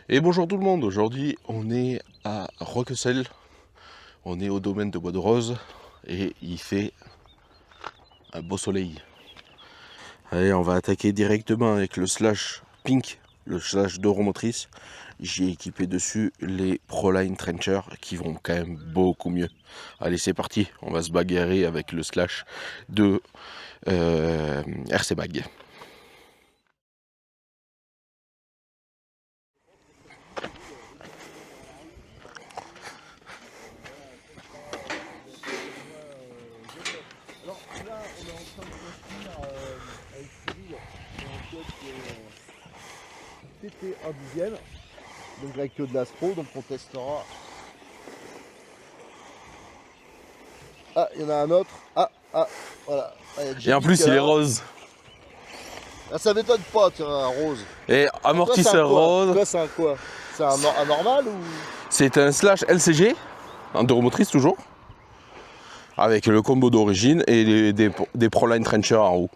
Et bonjour tout le monde, aujourd'hui on est à Roquessel, on est au domaine de Bois de Rose et il fait un beau soleil. Allez, on va attaquer directement avec le slash pink, le slash d'Euromotrice. J'ai équipé dessus les Proline Trencher qui vont quand même beaucoup mieux. Allez, c'est parti, on va se bagarrer avec le slash de RC Bag. Alors là, on est en train de construire avec Cyril un code qui est TT 1 dixième, donc avec que de l'astro, donc on testera. Ah, il y en a un autre. Voilà. Ah, il y a Et en Jimmy plus qui est il est là. rose. Ah, ça m'étonne pas, tiens, un rose. Et amortisseur rose. Toi, c'est un quoi? C'est un normal ou? C'est un slash LCG, en Euromotrice toujours. Avec le combo d'origine et des Proline Trencher en roue.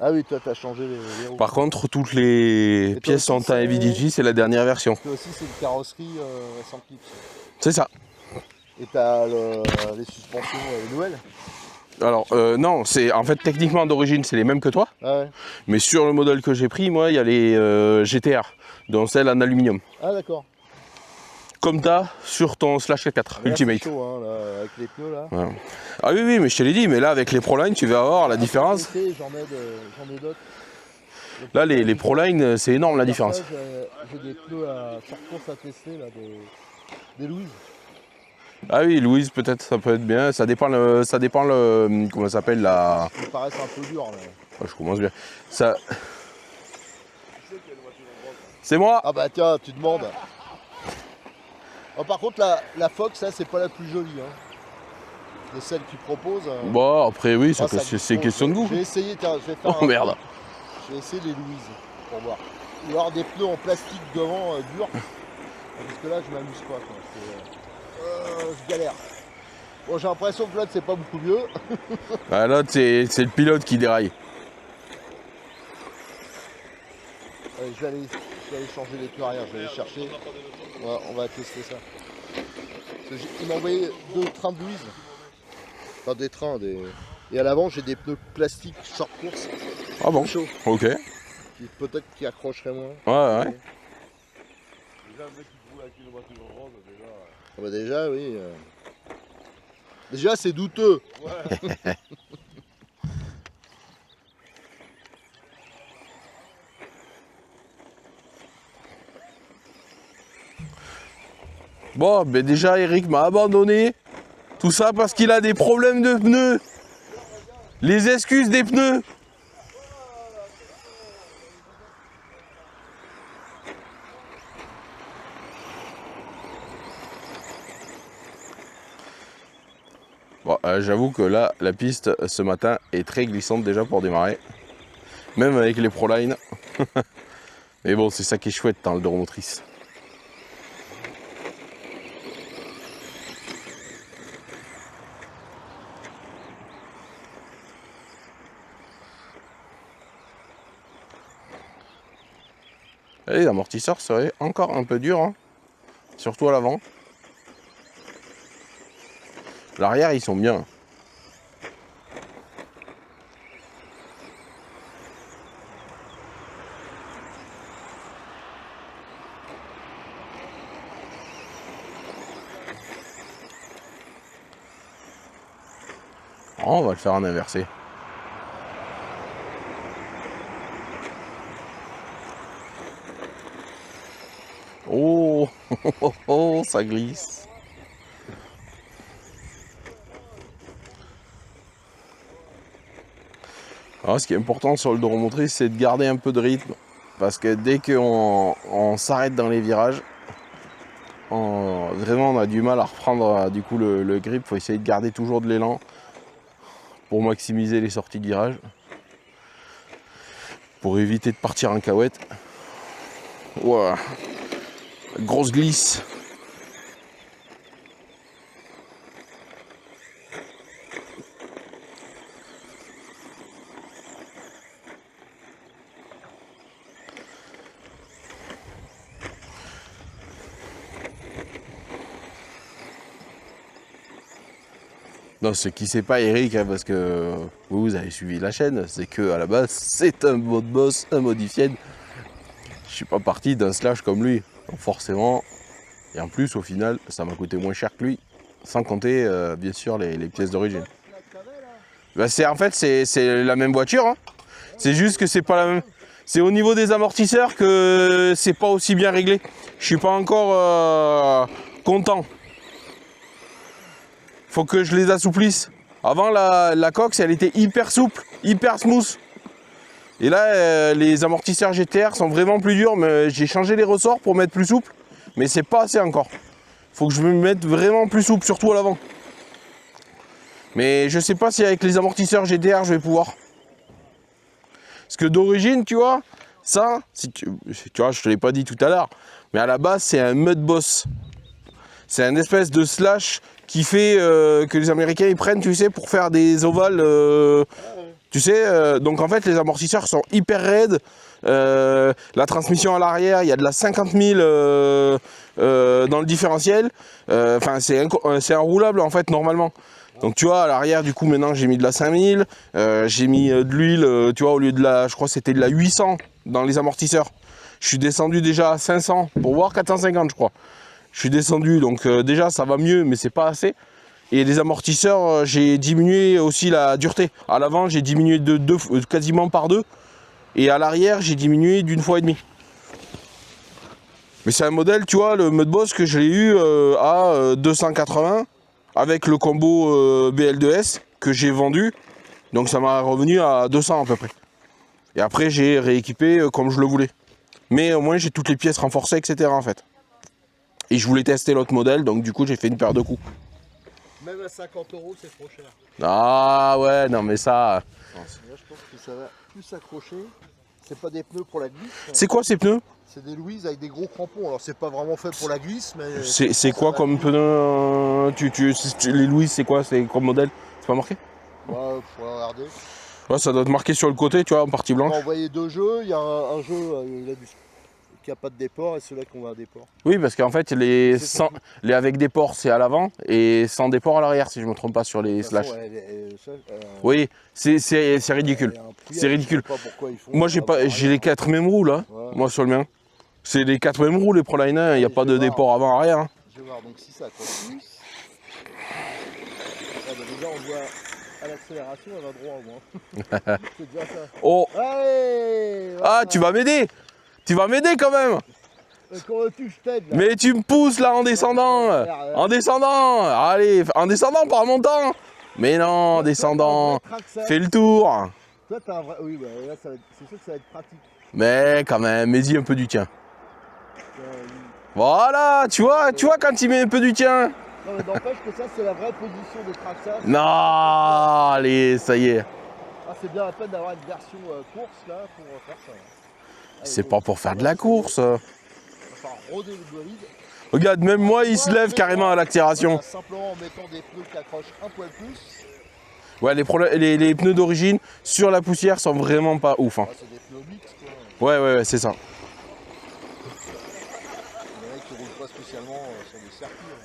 Ah oui, toi, t'as changé les roues. Par contre, toutes les Et toi pièces aussi, sont en Heavy Duty, c'est la dernière version. Toi aussi, c'est une carrosserie sans clips. C'est ça. Et t'as les suspensions nouvelles? Alors, non, c'est en fait techniquement d'origine, c'est les mêmes que toi. Ah ouais. Mais sur le modèle que j'ai pris, moi, il y a les GTR, dont celle en aluminium. Ah d'accord. Comme t'as sur ton Slash 4 Là, Ultimate. c'est chaud, hein, là, avec les pneus là. Voilà. Ah oui, oui, mais je te l'ai dit, mais là, avec les Proline, tu vas avoir la différence. J'en ai d'autres. Là, les Proline, c'est énorme la différence. J'ai des pneus à short-course à tester, là, des Louise. Ah oui, Louise, peut-être, ça peut être bien. Ça dépend comment ça s'appelle la. Ils me paraissent un peu durs là. Oh, je commence bien. Ça. C'est moi. Ah bah tiens, tu demandes. Oh, par contre, la Fox, là, c'est pas la plus jolie. Hein. De celles qu'ils proposent. Bon, après, oui, Ah, c'est question de goût. Je vais essayer, tiens, je vais faire Oh merde. Je vais essayer les Louise pour voir. Il va y avoir des pneus en plastique devant durs. Parce que là, je m'amuse pas. Quoi. Je galère. Bon, j'ai l'impression que l'autre, c'est pas beaucoup mieux. Ah, là, c'est le pilote qui déraille. Allez, je vais aller changer les pneus arrière, je vais aller chercher. On va tester ça. Il m'a envoyé 2 trains de Louise. Enfin, des trains. Et à l'avant, j'ai des pneus plastiques short course. Ah bon? Chaud. Ok. Peut-être qui accrocheraient moins. Ouais, ouais. Déjà, le mec qui roule avec une voiture rose, déjà. Ah bah déjà, oui. Déjà, c'est douteux. Ouais. Bon, ben déjà, Eric m'a abandonné. Tout ça parce qu'il a des problèmes de pneus. Les excuses des pneus. Bon, j'avoue que là, la piste ce matin est très glissante déjà pour démarrer. Même avec les Proline. Mais bon, c'est ça qui est chouette dans le Euromotrice. Et les amortisseurs seraient encore un peu durs, hein. Surtout à l'avant. L'arrière, ils sont bien. Oh, on va le faire en inversé. Oh, oh, ça glisse. Alors, ce qui est important sur le Euromotrice, c'est de garder un peu de rythme. Parce que dès qu'on s'arrête dans les virages, vraiment on a du mal à reprendre du coup le grip. Il faut essayer de garder toujours de l'élan pour maximiser les sorties de virage. Pour éviter de partir en cahuète. Ouah, grosse glisse. Non, ce qui sait pas Eric, hein, parce que vous avez suivi la chaîne, c'est que à la base c'est un mode boss, un modified. Je suis pas parti d'un slash comme lui, donc forcément. Et en plus, au final, ça m'a coûté moins cher que lui, sans compter bien sûr les pièces d'origine. Bah, en fait c'est la même voiture, hein. C'est juste que c'est pas la même. C'est au niveau des amortisseurs que c'est pas aussi bien réglé. Je suis pas encore content. Faut que je les assouplisse. Avant la coque, elle était hyper souple, hyper smooth. Et là, les amortisseurs GTR sont vraiment plus durs, mais j'ai changé les ressorts pour mettre plus souple. Mais c'est pas assez encore. Faut que je me mette vraiment plus souple, surtout à l'avant. Mais je sais pas si avec les amortisseurs GTR, je vais pouvoir. Parce que d'origine, tu vois, ça, si tu vois, je te l'ai pas dit tout à l'heure, mais à la base, c'est un mud boss. C'est un espèce de slash qui fait que les Américains ils prennent, tu sais, pour faire des ovales. Tu sais, donc en fait, les amortisseurs sont hyper raides. La transmission à l'arrière, il y a de la 50 000 dans le différentiel. Enfin, c'est enroulable en fait, normalement. Donc tu vois, à l'arrière, du coup, maintenant, j'ai mis de la 5000. J'ai mis de l'huile, tu vois, au lieu de la, je crois que c'était de la 800 dans les amortisseurs. Je suis descendu déjà à 500 pour voir 450, je crois. Je suis descendu, donc déjà ça va mieux, mais c'est pas assez. Et les amortisseurs, j'ai diminué aussi la dureté. À l'avant, j'ai diminué quasiment par 2. Et à l'arrière, j'ai diminué d'1,5 fois. Mais c'est un modèle, tu vois, le mode boss que j'ai eu à 280 avec le combo BL2S que j'ai vendu. Donc ça m'a revenu à 200 à peu près. Et après, j'ai rééquipé comme je le voulais. Mais au moins, j'ai toutes les pièces renforcées, etc. en fait. Et je voulais tester l'autre modèle, donc du coup j'ai fait une paire de coups. Même à 50 €, c'est trop cher. Ah ouais, non mais ça... Là, je pense que ça va plus s'accrocher. C'est pas des pneus pour la glisse. C'est quoi ces pneus? C'est des Louise avec des gros crampons. Alors c'est pas vraiment fait pour la glisse, mais... C'est quoi comme pneus les Louis, c'est quoi? C'est comme modèle? C'est pas marqué? Ouais, faut regarder. Ouais, ça doit être marqué sur le côté, tu vois, en partie On blanche. va envoyer 2 jeux. Il y a un jeu qui n'a pas de déport et celui-là qu'on a un déport. Oui, parce qu'en fait, les avec des ports, c'est à l'avant et sans déport à l'arrière, si je me trompe pas sur les slash. Oui, c'est ridicule. C'est ridicule. Moi, j'ai les 4 mêmes roues là, ouais. Moi sur le mien. C'est les 4 mêmes roues, les Proliner, il n'y a pas de déport avant-arrière. Hein. Je vais voir, donc si ça accroche plus. Déjà, on voit à l'accélération, elle va droit au moins. C'est déjà ça. Oh! Allez, voilà. Ah, tu vas m'aider! Tu vas m'aider quand même! Comment tu je t'aide là? Mais tu me pousses là en descendant! En descendant! Allez, en descendant, pas en montant! Mais non, en descendant! Fais le tour! Toi, t'as un vrai. Oui, bah là, c'est sûr que ça va être pratique. Mais quand même, mets-y un peu du tien. Voilà, tu vois quand il met un peu du tien. Non, mais n'empêche que ça, c'est la vraie position de traçage. Non, allez, ça y est. Ah, c'est bien la peine d'avoir une version course là pour faire ça. C'est pas pour faire de la course. On va faire rôder le bolide. Regarde, même moi, il se lève carrément à l'accélération. Simplement en mettant des pneus qui accrochent un poil plus. Ouais, les pneus d'origine sur la poussière sont vraiment pas ouf. Hein. Ah, c'est des pneus mixtes quoi. Ouais, c'est ça.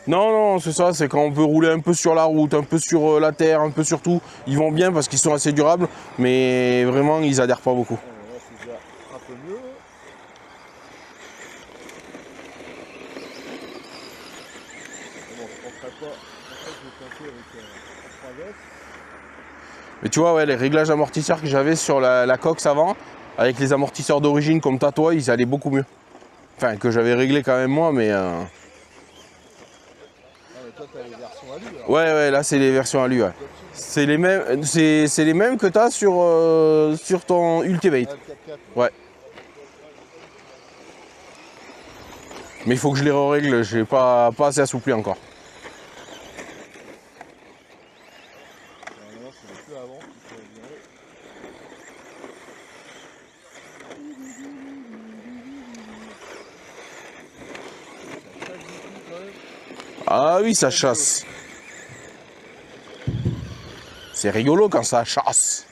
Non, c'est ça, c'est quand on peut rouler un peu sur la route, un peu sur la terre, un peu sur tout. Ils vont bien parce qu'ils sont assez durables, mais vraiment, ils adhèrent pas beaucoup. Là, c'est déjà un peu mieux. Bon, je penserais pas. En fait, je vais tenter avec 3S. Mais tu vois, ouais, les réglages amortisseurs que j'avais sur la coque avant, avec les amortisseurs d'origine comme t'as toi, ils allaient beaucoup mieux. Enfin, que j'avais réglé quand même moi, mais... Toi, t'as les versions alu, alors. Ouais, là, c'est les versions alu, ouais. C'est les mêmes que t'as sur ton Ultimate. Ouais. Mais il faut que je les règle, j'ai pas assez assoupli encore. Ah oui, ça chasse. C'est rigolo quand ça chasse.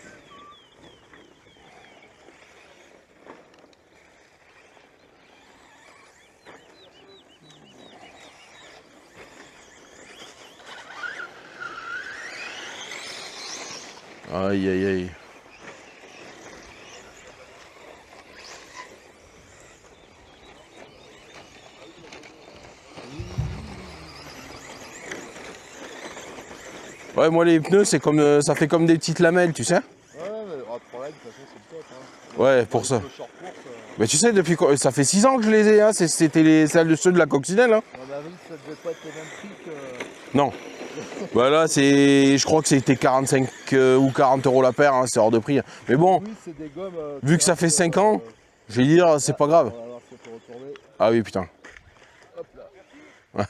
Aïe aïe aïe. Ouais, moi les pneus, c'est comme ça fait comme des petites lamelles, tu sais. Ouais, mais le problème, de toute façon, c'est le top. Hein. Ouais, pour ça. Le short course, Mais tu sais, depuis quoi ça fait 6 ans que je les ai, hein. C'était ceux de la coccinelle, hein. à mon avis, ça devait pas être le même prix que. Non. Bah là, je crois que c'était 45 ou 40 euros la paire, hein, c'est hors de prix. Mais bon, Oui, c'est des gommes. vu que ça fait 5 ans, je vais dire, c'est pas grave. On va voir si on peut retourner. Ah oui, putain. Hop là.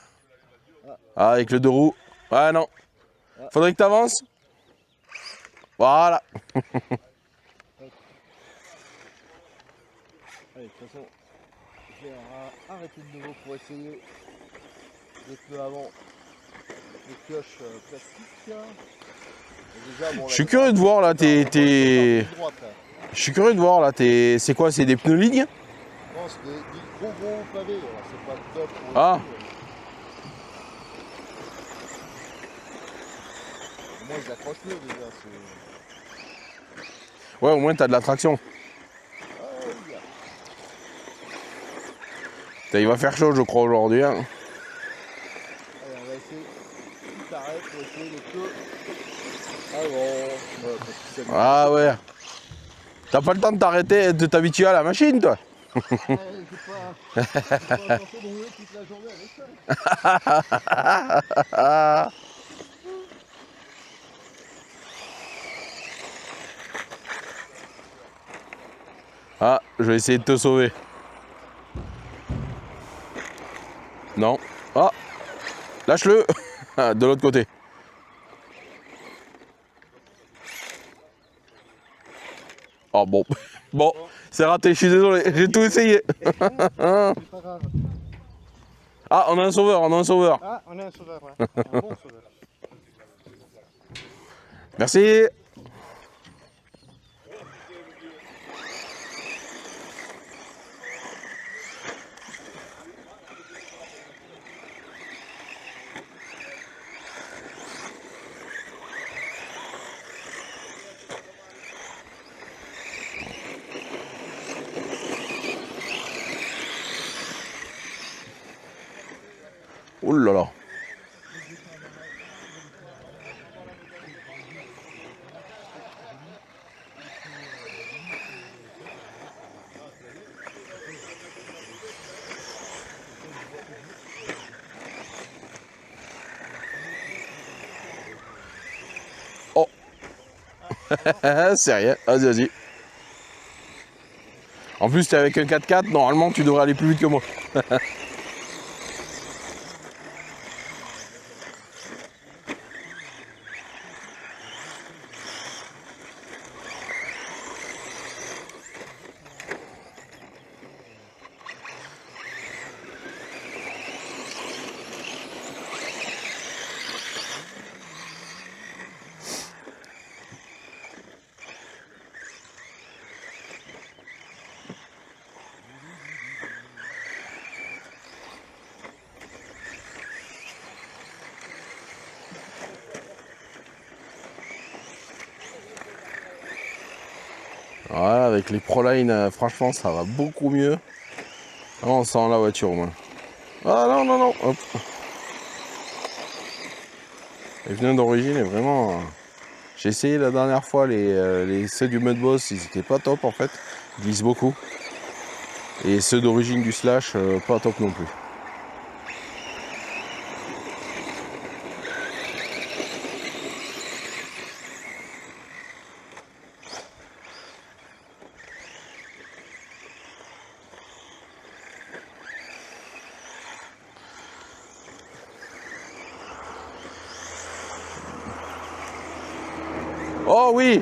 Ah, avec le deux roues. Ouais, non. Faudrait que t'avances. Voilà. Allez, de toute façon, je vais arrêter de nouveau pour essayer les pneus avant. Les pioches plastiques. Et déjà, bon, Je suis curieux de voir là, je suis curieux de voir là, c'est quoi, c'est des pneus ligne? Non, c'est des gros pavés, alors c'est pas le top pour Ah. Au moins ils accrochent mieux déjà. Ouais, au moins t'as de la traction. Putain, il va faire chaud, je crois, aujourd'hui. Hein. Allez, on va essayer. Tu t'arrêtes pour essayer les pneus. Ah ouais. T'as pas le temps de t'arrêter, de t'habituer à la machine, toi. J'ai pas pensé de rouler toute la journée avec ça. Ah, je vais essayer de te sauver. Non. Ah, lâche-le. De l'autre côté. Oh bon. Bon, c'est raté, je suis désolé, j'ai tout essayé. C'est pas grave. Ah, on a un sauveur, on a un sauveur. Ah, on a un sauveur, ouais. Un bon sauveur. Merci. Ouh là là. Oh. C'est rien, vas-y, vas-y. En plus, t'es avec un 4x4, normalement, tu devrais aller plus vite que moi. Voilà, avec les Proline, franchement, ça va beaucoup mieux. Ah, on sent la voiture au moins. Ah non, non, non, hop. Les pneus d'origine est vraiment... J'ai essayé la dernière fois, ceux du Mudboss, ils étaient pas top en fait. Ils glissent beaucoup. Et ceux d'origine du Slash, pas top non plus. Oh oui.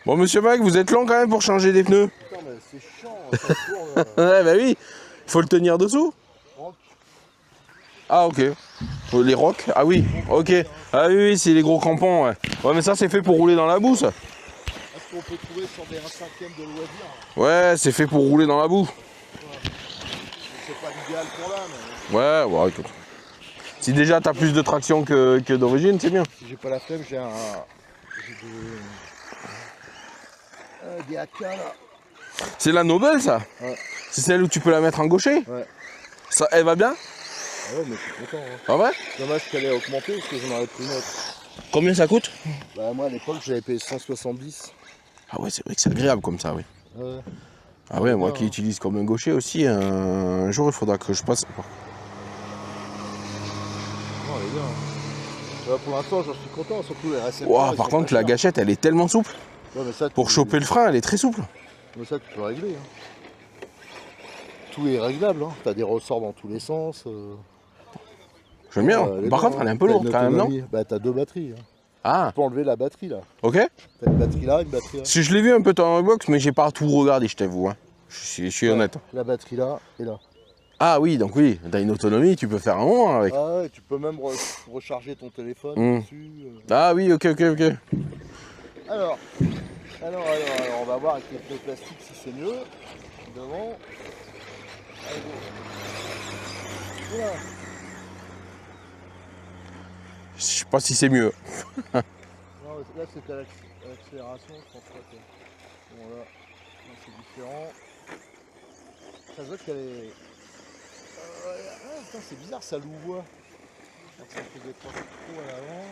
Bon, monsieur Mac, vous êtes lent quand même pour changer des pneus. Putain, mais c'est chiant, ça tourne. Ouais, bah oui. Faut le tenir dessous. Rock. Ah, ok. Les rocs. Ah oui, ok. Ah oui, oui, c'est les gros crampons, ouais. Ouais, mais ça, c'est fait pour rouler dans la boue, ça. Est-ce qu'on peut trouver sur des 1/5 de loisirs? Ouais, c'est fait pour rouler dans la boue. C'est pas l'idéal pour là, mais Ouais, bon, écoute. Si déjà t'as plus de traction que d'origine, c'est bien. si j'ai pas la flemme, j'ai des AK là. C'est la Nobel, ça. Ouais. C'est celle où tu peux la mettre en gaucher. Ouais. Ça, elle va bien. Ah ouais, mais je suis content. Hein. Ah ouais. Dommage qu'elle ait augmenté parce que j'en aurais pris une autre. Combien ça coûte? Bah, moi à l'époque, j'avais payé 170. Ah ouais, c'est vrai que c'est agréable comme ça, oui. Ouais. Ah ouais, moi bien, qui hein. utilise comme un gaucher aussi, un jour il faudra que je passe. Non, elle est bien. Hein. Bah, pour l'instant, j'en suis content, surtout les récepteurs. Wow, ils par sont contre, pas la chers. gâchette, elle est tellement souple. Ouais, mais ça, Pour choper le frein, elle est très souple. Mais ça, tu peux régler. Hein. Tout est réglable. Hein. T'as des ressorts dans tous les sens. J'aime bien. elle est Par bien, contre, elle est un hein. peu T'as lourde une quand même, non? autonomie. Bah, t'as deux batteries. Hein. Ah, Tu peux enlever la batterie là. ok. T'as une batterie là, une batterie là. Si je l'ai vu un peu dans la box, mais j'ai pas tout regardé, je t'avoue. Hein. Je suis honnête. La batterie là et là. Ah oui, donc oui, t'as une autonomie, tu peux faire un moment avec. Ah ouais, tu peux même recharger ton téléphone dessus. Ah oui, ok. Alors, on va voir avec les pneus plastiques si c'est mieux. Devant. Allez, go. Voilà. Je sais pas si c'est mieux. Non, là c'était à l'accélération, je pense pas que. Bon là, c'est différent. Ça se voit qu'elle est. Ah, putain, c'est bizarre, ça louvoie. Ça faisait pas trop à l'avant.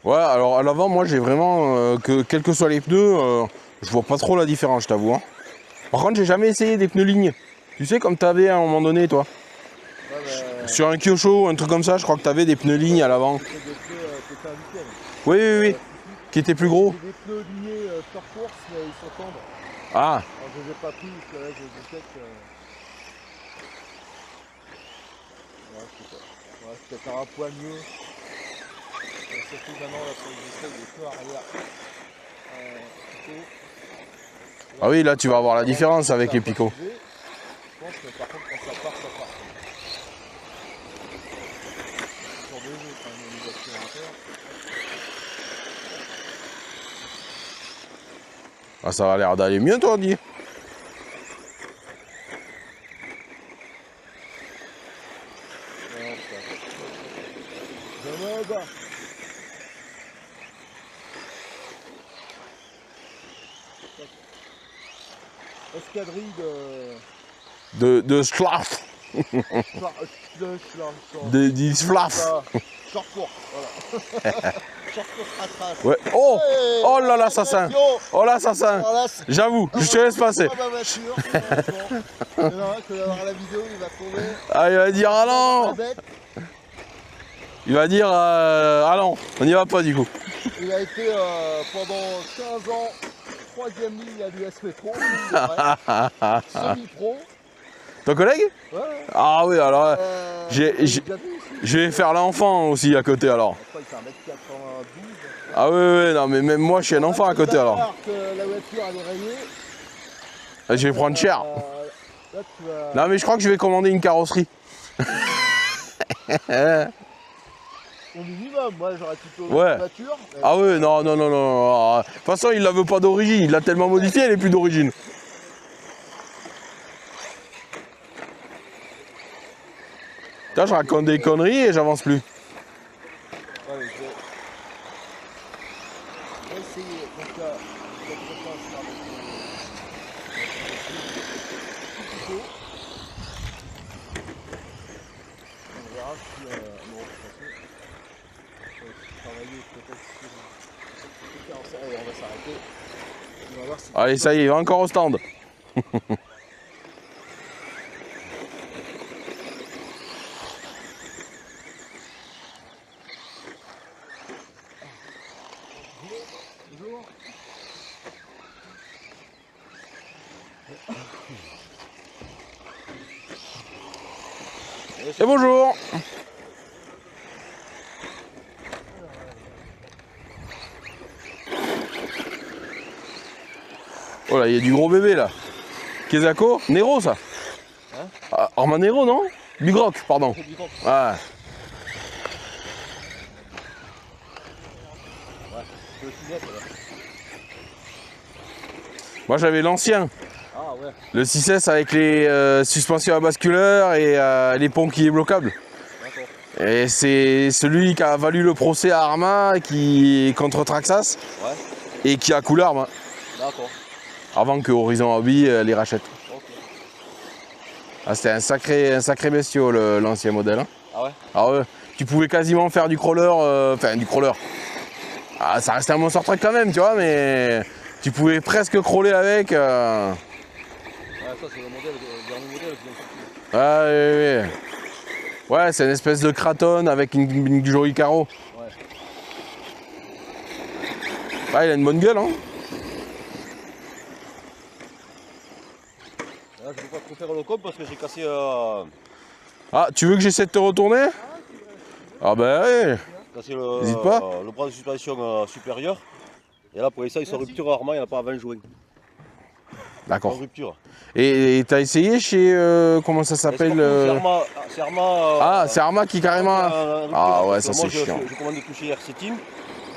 Ouais, alors à l'avant, moi j'ai vraiment que quels que soient les pneus, je vois pas trop la différence, je t'avoue. Hein. Par contre, j'ai jamais essayé des pneus lignes. Tu sais, comme t'avais à un moment donné, toi. Ouais, bah, Sur un Kyosho, un truc comme ça, je crois que t'avais des pneus lignes à l'avant. c'est des pneus pétard nickel. Oui. Qui étaient plus gros. J'ai des pneus lignés sur course, mais ils sont tendres. Ah, Alors je les ai pas pris parce que là je les détecte. Ouais, je sais pas. Ouais, c'est peut-être un poil mieux. Surtout maintenant là sur les essais, les pneus arrière. Picots. ah oui, là tu vas avoir la différence avec les Ça a pas picots. suivi. Je pense que par contre quand ça part, ça part. Sur des jeux quand même, les accélérateurs. Ah, ça a l'air d'aller mieux, toi, dis. Escadrille De Schlaf. De Schlaf. Short course, voilà. Short course rattrape. Ouais. Oh, Hey, oh là l'assassin. Oh l'assassin. J'avoue, je te laisse passer. Ma voiture, il y en a un qui va voir la vidéo, il va tomber. Ah, il va dire ah La non. bête. Il va dire ah non, on n'y va pas du coup. Il a été pendant 15 ans 3ème ligne à l'US Métro, semi-pro. Ton collègue? Ouais. Ah oui, alors J'ai je vais faire l'enfant aussi à côté alors. il fait 1m92. Ah oui, non mais même moi je suis un enfant à côté alors. Alors que la voiture elle est rayée. Je vais prendre cher. Là, tu vas... Non mais je crois que je vais commander une carrosserie. Au minimum, moi j'aurais plutôt Ouais. une voiture. Ah oui, non. De toute façon, il la veut pas d'origine, il l'a tellement modifiée, elle est plus d'origine. Là, je raconte des conneries et j'avance plus. Ouais, je vais essayer. Donc là, je vais faire avec le on verra si bon, de toute façon, travailler peut-être sur allez, on va s'arrêter. On va voir si Allez, ça y est, il va encore au stand. Bonjour. Et bonjour. Oh là, il y a du gros bébé là. Kezako, Nero ça. Hein? Ah, Arma Nero non? Bigroc, pardon. Ouais. Moi j'avais l'ancien. Ah ouais. Le 6S avec les suspensions à basculeur et les ponts qui est bloquable. Et c'est celui qui a valu le procès à Arma qui contre Traxxas et qui a coulé Arma. D'accord. Avant que Horizon Hobby les rachète. Ok. Ah, c'était un sacré bestiau l'ancien modèle. Hein. Ah ouais. Ah ouais. Tu pouvais quasiment faire du crawler, enfin du crawler. Ah, ça restait un monster truck quand même, tu vois, mais tu pouvais presque crawler avec. Ouais, ça c'est le dernier modèle qui vient de sortir. Ah oui, oui. Ouais, c'est une espèce de Kraton avec une jolie carreau. Ouais. Ah, il a une bonne gueule, hein. Là, je ne peux pas trop faire le compte parce que j'ai cassé. Ah, tu veux que j'essaie de te retourner? Ah bah oui. Cassé N'hésite pas. Le bras de suspension supérieur. Et là, pour l'instant, ils sont rupture rarement, il n'y en a pas à 20 juin. D'accord. En rupture. Et t'as essayé chez. Comment ça s'appelle C'est Arma. Ah, c'est Arma qui carrément. Ah ouais, ça c'est moi, chiant. Je commande tout chez RC Team.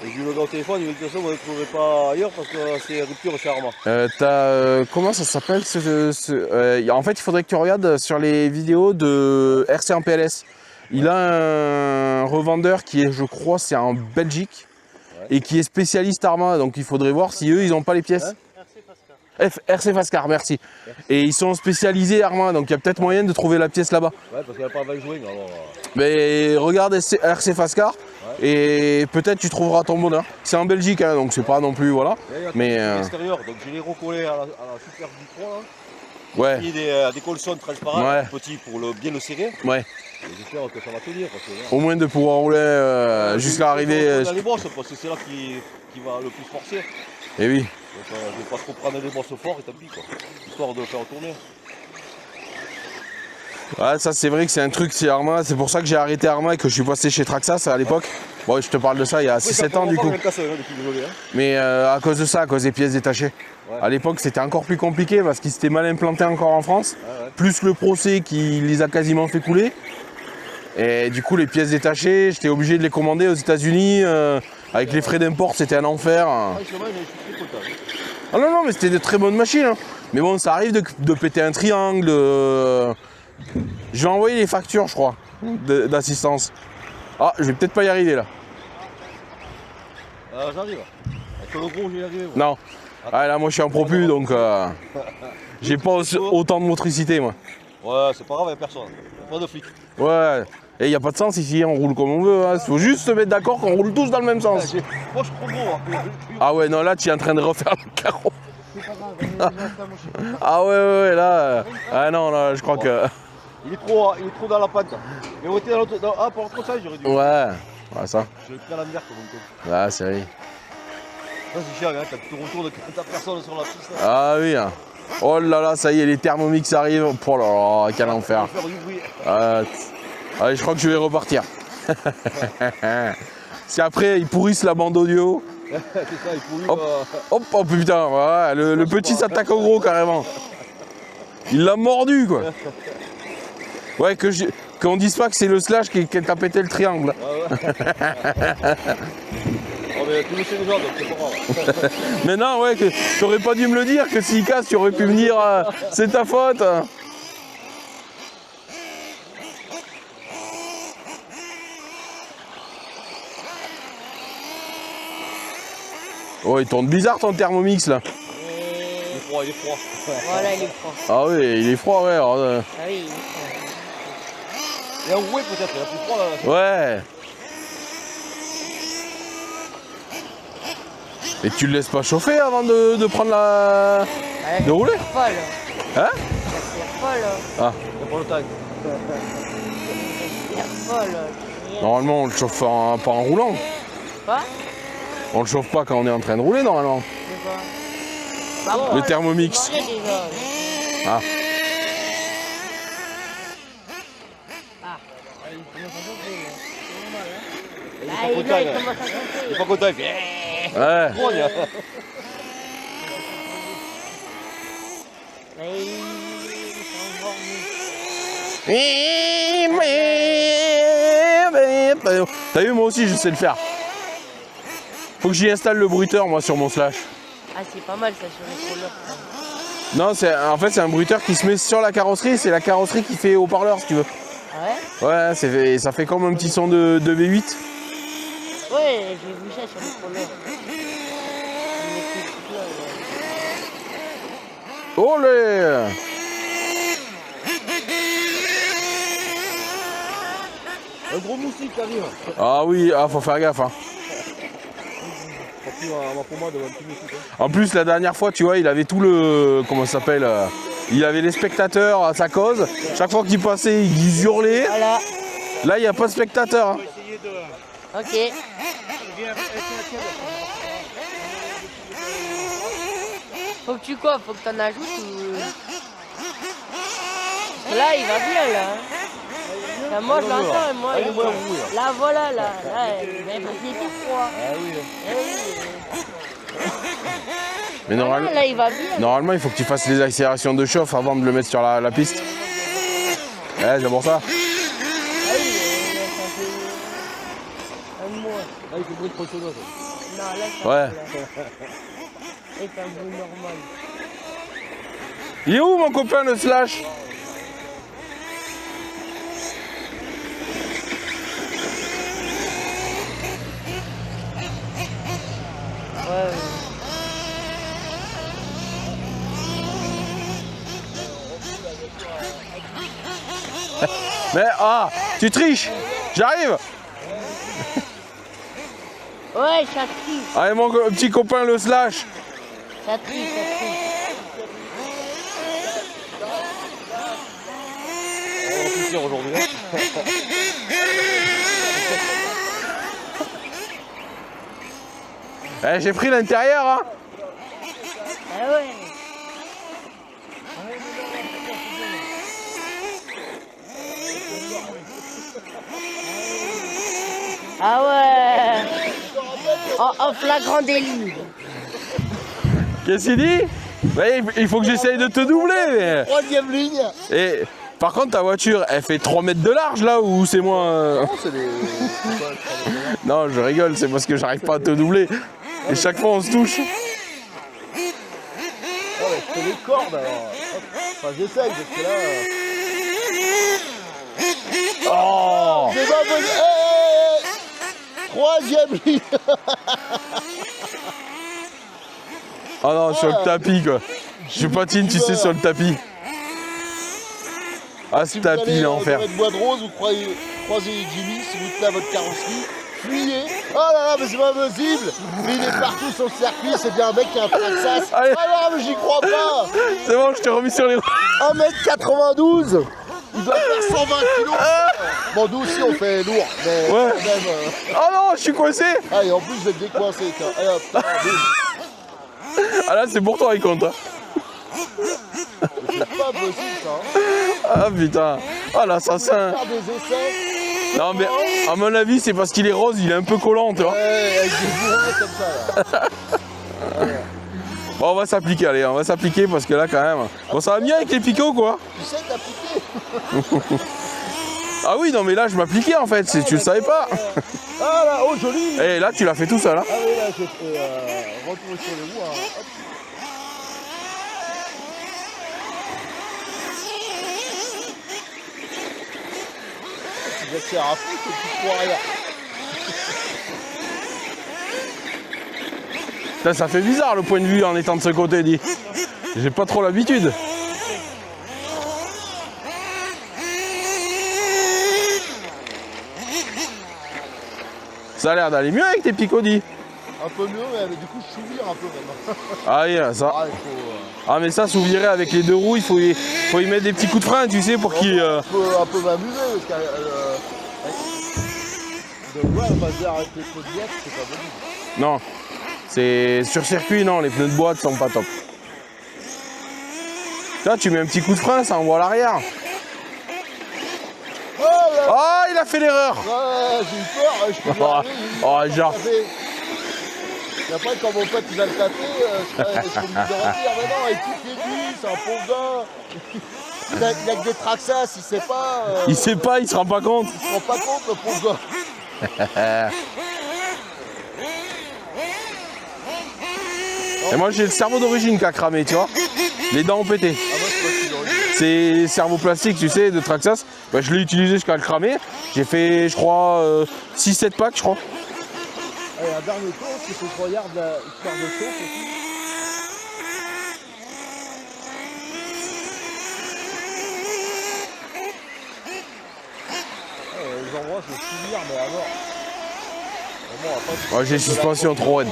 Et je lui ai le au téléphone, il me dit de toute façon, vous ne le trouverez pas ailleurs parce que c'est rupture chez Arma. Comment ça s'appelle en fait, il faudrait que tu regardes sur les vidéos de RC en PLS. Il a un revendeur qui est, je crois, c'est en Belgique et qui est spécialiste Arma. Donc il faudrait voir si eux, ils n'ont pas les pièces. RC Fascar, merci. Et ils sont spécialisés Arma, donc il y a peut-être moyen de trouver la pièce là-bas. Ouais, parce qu'il n'y a pas 20 juin. Alors. Mais regarde RC Fascar et peut-être tu trouveras ton bonheur. C'est en Belgique, hein, donc c'est pas non plus, voilà. Mais l'extérieur, donc je l'ai recollé à la Super du 3 là. ouais. Il y a des colsons transparents, petits pour bien le serrer. Ouais. Et j'espère que ça va tenir. Parce que, là, au moins de pouvoir rouler jusqu'à arriver. Dans les bosses, parce que c'est là qui va le plus forcer. Et oui. Donc je ne vais pas trop prendre les bosses forts et tant pis quoi. Histoire de le faire tourner. Ouais, ça c'est vrai que c'est un truc chez Arma, c'est pour ça que j'ai arrêté Arma et que je suis passé chez Traxxas à l'époque. Bon, je te parle de ça il y a 6-7 ans du coup. Mais à cause de ça, à cause des pièces détachées. Ouais. À l'époque c'était encore plus compliqué parce qu'ils s'étaient mal implantés encore en France. Ouais. Plus le procès qui les a quasiment fait couler. Et du coup les pièces détachées, j'étais obligé de les commander aux États-Unis. Avec les frais d'import c'était un enfer. Ah non, mais c'était de très bonnes machines. Hein. Mais bon, ça arrive de péter un triangle. Je vais envoyer les factures, je crois, d'assistance. Ah, je vais peut-être pas y arriver là. J'arrive. Avec le gros, je vais y arriver. Non. Ah, là, moi, je suis en propu, donc j'ai pas autant de motricité, moi. Ouais, c'est pas grave, il n'y a personne. Pas de flic. Ouais. Et il n'y a pas de sens ici, on roule comme on veut. Il faut juste se mettre d'accord qu'on roule tous dans le même sens. Moi, je suis trop gros. Hein. Ah ouais, non, là, tu es en train de refaire le carreau. Ah ouais, là. Ah non, là, je crois que. Il est trop dans la pente. Mais on était dans l'autre. Ah, pour l'autre side, j'aurais dû. Ouais, ça. Je l'ai pris à l'envers comme on dit. Ah, c'est vrai. Ça, c'est chiant, hein, quand tu te retournes, quand t'as personne sur la piste. Là. Ah oui. Hein. Oh là là, ça y est, les Thermomix arrivent. Oh là là, quel enfer. Allez, je crois que je vais repartir. Si après, ils pourrissent la bande audio. C'est ça, il pourrit. Hop, oh putain, ouais, le petit s'attaque au gros carrément. Il l'a mordu quoi. Ouais, qu'on dise pas que c'est le slash qui t'a pété le triangle. Ouais. Oh, mais tu le sais déjà, donc c'est pas grave. Mais non, ouais, que t'aurais pas dû me le dire, que s'il casse, tu aurais pu me dire c'est ta faute. Oh, il tourne bizarre ton Thermomix là. Il est froid. Voilà, il est froid. Ah oui, il est froid, ouais. Alors, Ah oui, il est froid. Il y a un rouet peut-être, il y a plus froid là. Ouais. Et tu le laisses pas chauffer avant de prendre la. Ah, de rouler? Pas là. Hein? C'est pas là. Ah. Il y a pas le temps. C'est pas là. Normalement on le chauffe pas en roulant. Quoi? On le chauffe pas quand on est en train de rouler normalement. C'est quoi? Le Thermomix. Déjà. Ah. Ah. Ah, et là, il commence à compter. Il est pas content, il fait. Ouais. Grogne. Mais il s'est endormi. T'as vu, moi aussi je sais le faire. Faut que j'y installe le bruiteur moi sur mon slash. Ah, c'est pas mal ça sur les rollers. Non, en fait c'est un bruiteur qui se met sur la carrosserie, c'est la carrosserie qui fait haut-parleur si tu veux. Ah ouais? Ouais, ça fait comme un petit son de V8. Ouais, j'ai vu ça sur les rollers. Olé! Un gros moustique qui arrive. Ah oui, faut faire gaffe. Hein. T'as pris ma pommade devant un petit moustique. En plus, la dernière fois, tu vois, il avait tout le... Comment ça s'appelle il avait les spectateurs à sa cause. Chaque fois qu'il passait, ils hurlaient. Voilà. Là, il n'y a pas de spectateurs. Hein. Ok. Faut que tu quoi? Faut que t'en ajoutes ou... Là, il va bien, là. Là, moi, je l'entends, et moi... Ah, il est moins roux, là. Là, voilà, là. Mais parce qu'il est tout froid. Ah oui. Eh oui. Mais normalement, Là, il va bien. normalement, il faut que tu fasses les accélérations de chauffe avant de le mettre sur la piste. Ouais, c'est pour ça. Ah oui, ça fait... un mois. Ah, il fait le bruit de tronçonneuse. Non, là, ça Ouais. c'est un bruit normal. Il est où mon copain le slash? Ouais. Mais ah, tu triches. J'arrive. Ouais, ça triche. Allez mon petit copain le slash. Ça triche, ça triche. On va réfléchir aujourd'hui. Eh, j'ai pris l'intérieur. Hein. Ah ouais. Ah ouais. En flagrant délit. Qu'est-ce qu'il dit? Ouais, il faut que j'essaye de te doubler. Mais... Troisième ligne. Et par contre, ta voiture, elle fait 3 mètres de large là ou c'est moins. Non, c'est des. Non, je rigole, c'est parce que j'arrive pas à te doubler. Et chaque fois, on se touche. Ah ouais, je fais les cordes alors. Enfin, j'essaye parce que là. Oh! C'est pas possible. Troisième ligne. Ah non, sur le tapis quoi. Je patine, tu sais, sur le tapis. Ah, ce tapis, il est enfer. Vous allez Bois de Rose, vous croisez Jimmy, si vous tenez à votre carrosserie, fuyez. Oh là là, mais c'est pas possible. Mais il est partout sur le circuit, c'est bien un mec qui a un Traxas. Allez. Ah non, mais j'y crois pas. C'est bon, je t'ai remis sur les roues. 1m92. Il doit faire 120 kg. Bon, nous aussi on fait lourd, mais Ouais. quand même. Oh non, je suis coincé. Ah, et en plus vous êtes décoincé, tiens. Allez hop, boum. Ah là, c'est pour toi, il compte. Hein. C'est pas possible ça. Hein. Ah putain. Ah l'assassin. Faire des essais. Non, mais à mon avis, c'est parce qu'il est rose, il est un peu collant, tu vois. Ouais, avec des bourrins comme ça là. Bon, on va s'appliquer, allez, on va s'appliquer parce que là, quand même. Bon, ça va mieux avec les picots, quoi. Tu sais t'appliquer. Ah oui, non, mais là, je m'appliquais en fait, tu le savais pas. Ah là, oh joli. Et là, tu l'as fait tout seul, hein. Ah oui, là, j'ai fait retourner sur les roues. Hein. Hop. J'accélère à fond, c'est tout pour arrière. Putain, ça fait bizarre le point de vue en étant de ce côté, dit. J'ai pas trop l'habitude. Ça a l'air d'aller mieux avec tes picots, dit. Un peu mieux, mais du coup, je souvire un peu maintenant. Ah, yeah, ça. Ah, il faut. Ah, mais ça, souvirer avec les deux roues, il faut y mettre des petits coups de frein, tu sais, pour qu'il. Un peu m'amuser, parce que. Ouais, on va dire avec les pneus de boîte, c'est pas bon. Non. C'est sur circuit, non, les pneus de boîte sont pas top. Là, tu mets un petit coup de frein, ça envoie à l'arrière. Oh là Oh, il a fait l'erreur. Ouais, j'ai eu peur, je peux Oh, regarder, oh, genre. Et après, quand mon pote il va le taper, je suis obligé de redire, mais non, écoutez-lui, c'est un pauvre gars. Il a que des Traxas, il sait pas. Il sait pas, il se rend pas compte. Il se rend pas compte, le pauvre gars. Et moi j'ai le cerveau d'origine qui a cramé, tu vois. Les dents ont pété. Ah, moi, je sais pas si C'est cerveau plastique, tu sais, de Traxas. Bah, je l'ai utilisé jusqu'à le cramer. J'ai fait, je crois, 6-7 packs, je crois. Allez, un dernier tour, parce qu'il faut que je regarde l'histoire de chauffe aussi. Les endroits, je vais finir, mais à mort. Vraiment, on va pas Ouais, j'ai une suspension trop raide.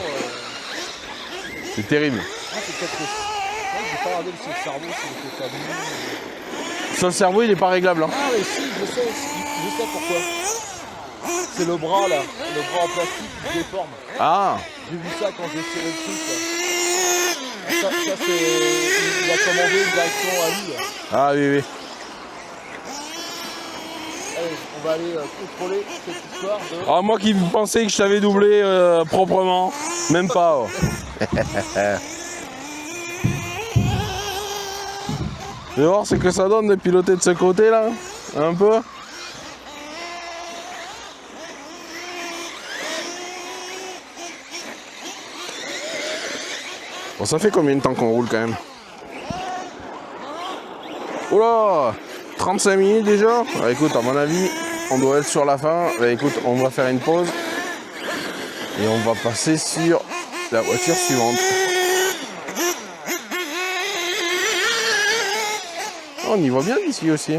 C'est terrible. Ah, c'est peut-être que... Ouais, j'ai pas regardé sur le cerveau, si c'était pas bien. Sur le cerveau, il est pas réglable. Hein. Ah, mais si, je sais pourquoi. C'est le bras, là. Le bras en plastique qui se déforme. Ah, J'ai vu ça quand j'ai tiré le truc, là. Ça c'est... Il a commandé une direction à lui, là. ah oui, oui. Allez, on va aller contrôler cette histoire de... Ah, moi qui pensais que je t'avais doublé proprement, même pas. Oh. Tu vas voir ce que ça donne de piloter de ce côté là, un peu. Bon, ça fait combien de temps qu'on roule quand même? Oula, 35 minutes déjà. Ah, écoute, à mon avis, on doit être sur la fin. Bah, écoute, on va faire une pause et on va passer sur la voiture suivante. Oh, on y voit bien d'ici aussi.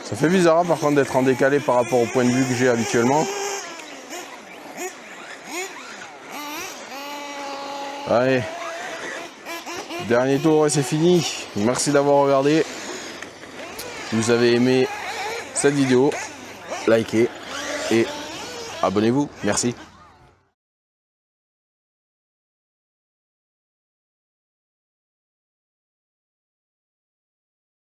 Ça fait bizarre hein, par contre d'être en décalé par rapport au point de vue que j'ai habituellement. Allez, dernier tour et c'est fini. Merci d'avoir regardé. Si vous avez aimé cette vidéo, likez et abonnez-vous. Merci.